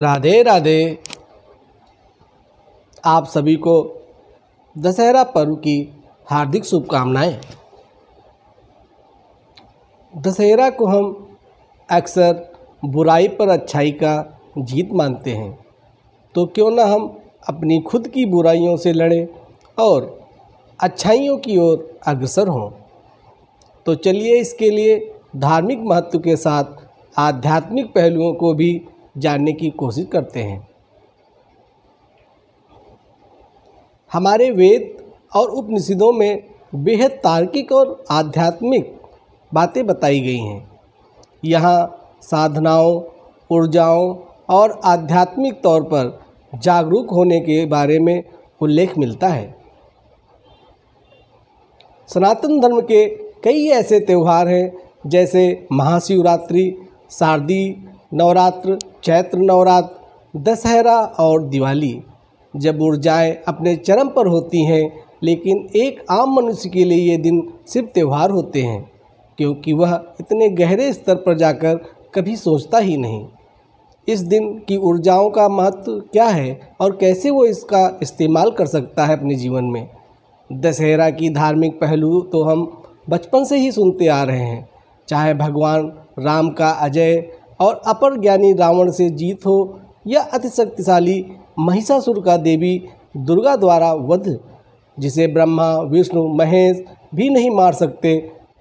राधे राधे। आप सभी को दशहरा पर्व की हार्दिक शुभकामनाएं। दशहरा को हम अक्सर बुराई पर अच्छाई का जीत मानते हैं, तो क्यों ना हम अपनी खुद की बुराइयों से लड़ें और अच्छाइयों की ओर अग्रसर हों। तो चलिए इसके लिए धार्मिक महत्व के साथ आध्यात्मिक पहलुओं को भी जानने की कोशिश करते हैं। हमारे वेद और उपनिषदों में बेहद तार्किक और आध्यात्मिक बातें बताई गई हैं। यहाँ साधनाओं, ऊर्जाओं और आध्यात्मिक तौर पर जागरूक होने के बारे में उल्लेख मिलता है। सनातन धर्म के कई ऐसे त्यौहार हैं जैसे महाशिवरात्रि, शारदीय नवरात्र, चैत्र नवरात्र, दशहरा और दिवाली। जब ऊर्जाएं अपने चरम पर होती हैं, लेकिन एक आम मनुष्य के लिए ये दिन सिर्फ त्यौहार होते हैं, क्योंकि वह इतने गहरे स्तर पर जाकर कभी सोचता ही नहीं। इस दिन की ऊर्जाओं का महत्व क्या है और कैसे वो इसका इस्तेमाल कर सकता है अपने जीवन में। दशहरा की धार्मिक पहलू तो हम बचपन से ही सुनते आ रहे हैं, चाहे भगवान राम का अजय और अपर ज्ञानी रावण से जीत हो या अति शक्तिशाली महिषासुर का देवी दुर्गा द्वारा वध, जिसे ब्रह्मा, विष्णु, महेश भी नहीं मार सकते।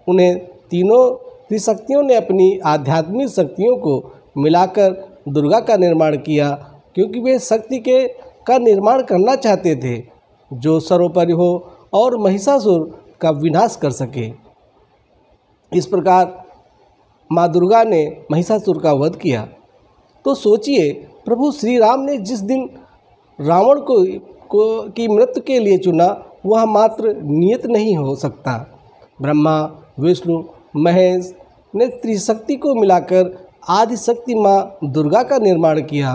उन्हें तीनों त्रिशक्तियों ने अपनी आध्यात्मिक शक्तियों को मिलाकर दुर्गा का निर्माण किया, क्योंकि वे शक्ति का निर्माण करना चाहते थे जो सर्वोपरि हो और महिषासुर का विनाश कर सके। इस प्रकार माँ दुर्गा ने महिषासुर का वध किया। तो सोचिए, प्रभु श्री राम ने जिस दिन रावण की मृत्यु के लिए चुना, वह मात्र नियत नहीं हो सकता। ब्रह्मा, विष्णु, महेश ने त्रिशक्ति को मिलाकर आदिशक्ति माँ दुर्गा का निर्माण किया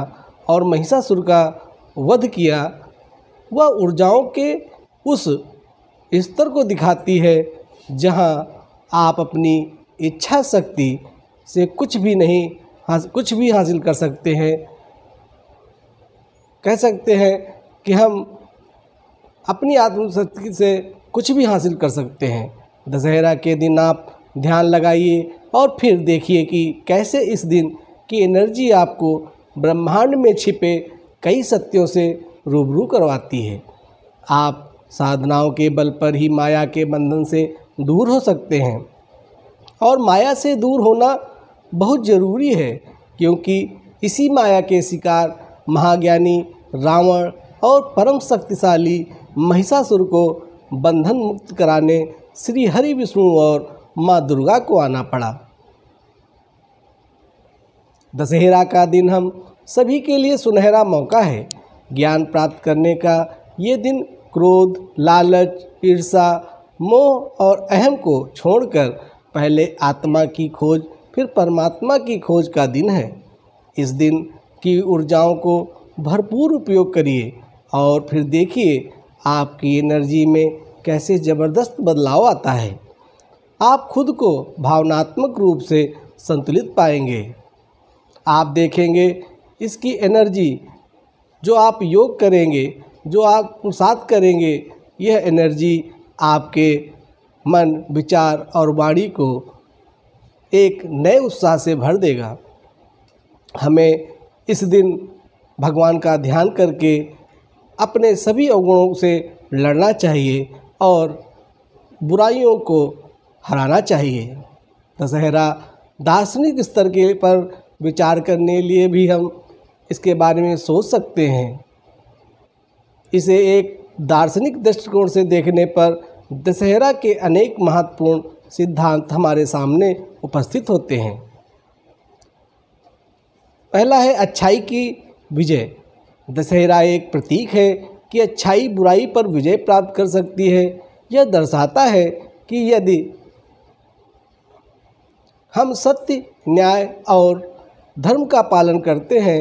और महिषासुर का वध किया। वह ऊर्जाओं के उस स्तर को दिखाती है जहाँ आप अपनी इच्छा शक्ति से कुछ भी हासिल कर सकते हैं। कह सकते हैं कि हम अपनी आत्मशक्ति से कुछ भी हासिल कर सकते हैं। दशहरा के दिन आप ध्यान लगाइए और फिर देखिए कि कैसे इस दिन की एनर्जी आपको ब्रह्मांड में छिपे कई सत्यों से रूबरू करवाती है। आप साधनाओं के बल पर ही माया के बंधन से दूर हो सकते हैं, और माया से दूर होना बहुत ज़रूरी है, क्योंकि इसी माया के शिकार महाज्ञानी रावण और परम शक्तिशाली महिषासुर को बंधन मुक्त कराने श्री हरि विष्णु और माँ दुर्गा को आना पड़ा। दशहरा का दिन हम सभी के लिए सुनहरा मौका है ज्ञान प्राप्त करने का। ये दिन क्रोध, लालच, ईर्ष्या, मोह और अहम को छोड़कर पहले आत्मा की खोज फिर परमात्मा की खोज का दिन है। इस दिन की ऊर्जाओं को भरपूर उपयोग करिए और फिर देखिए आपकी एनर्जी में कैसे ज़बरदस्त बदलाव आता है। आप खुद को भावनात्मक रूप से संतुलित पाएंगे। आप देखेंगे इसकी एनर्जी जो आप योग करेंगे, जो आप साथ करेंगे, यह एनर्जी आपके मन, विचार और वाणी को एक नए उत्साह से भर देगा। हमें इस दिन भगवान का ध्यान करके अपने सभी अवगुणों से लड़ना चाहिए और बुराइयों को हराना चाहिए। दशहरा दार्शनिक स्तर के पर विचार करने लिए भी हम इसके बारे में सोच सकते हैं। इसे एक दार्शनिक दृष्टिकोण से देखने पर दशहरा के अनेक महत्वपूर्ण सिद्धांत हमारे सामने उपस्थित होते हैं। पहला है अच्छाई की विजय। दशहरा एक प्रतीक है कि अच्छाई बुराई पर विजय प्राप्त कर सकती है। यह दर्शाता है कि यदि हम सत्य, न्याय और धर्म का पालन करते हैं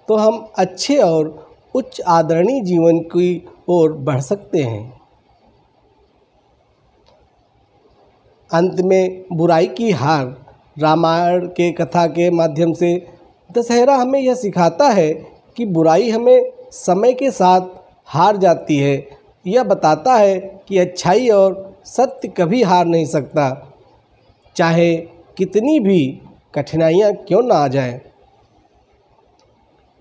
तो हम अच्छे और उच्च आदरणीय जीवन की ओर बढ़ सकते हैं। अंत में बुराई की हार रामायण के कथा के माध्यम से दशहरा हमें यह सिखाता है कि बुराई हमें समय के साथ हार जाती है। यह बताता है कि अच्छाई और सत्य कभी हार नहीं सकता, चाहे कितनी भी कठिनाइयाँ क्यों ना आ जाएं।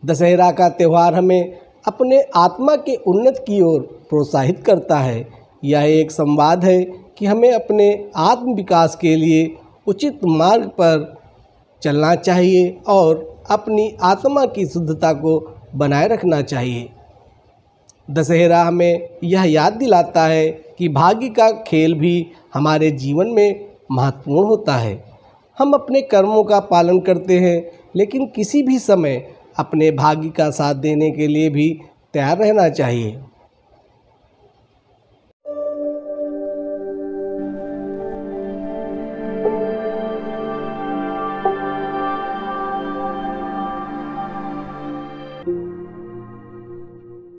दशहरा का त्यौहार हमें अपने आत्मा के उन्नति की ओर प्रोत्साहित करता है। यह एक संवाद है कि हमें अपने आत्म विकास के लिए उचित मार्ग पर चलना चाहिए और अपनी आत्मा की शुद्धता को बनाए रखना चाहिए। दशहरा हमें यह याद दिलाता है कि भाग्य का खेल भी हमारे जीवन में महत्वपूर्ण होता है। हम अपने कर्मों का पालन करते हैं, लेकिन किसी भी समय अपने भाग्य का साथ देने के लिए भी तैयार रहना चाहिए।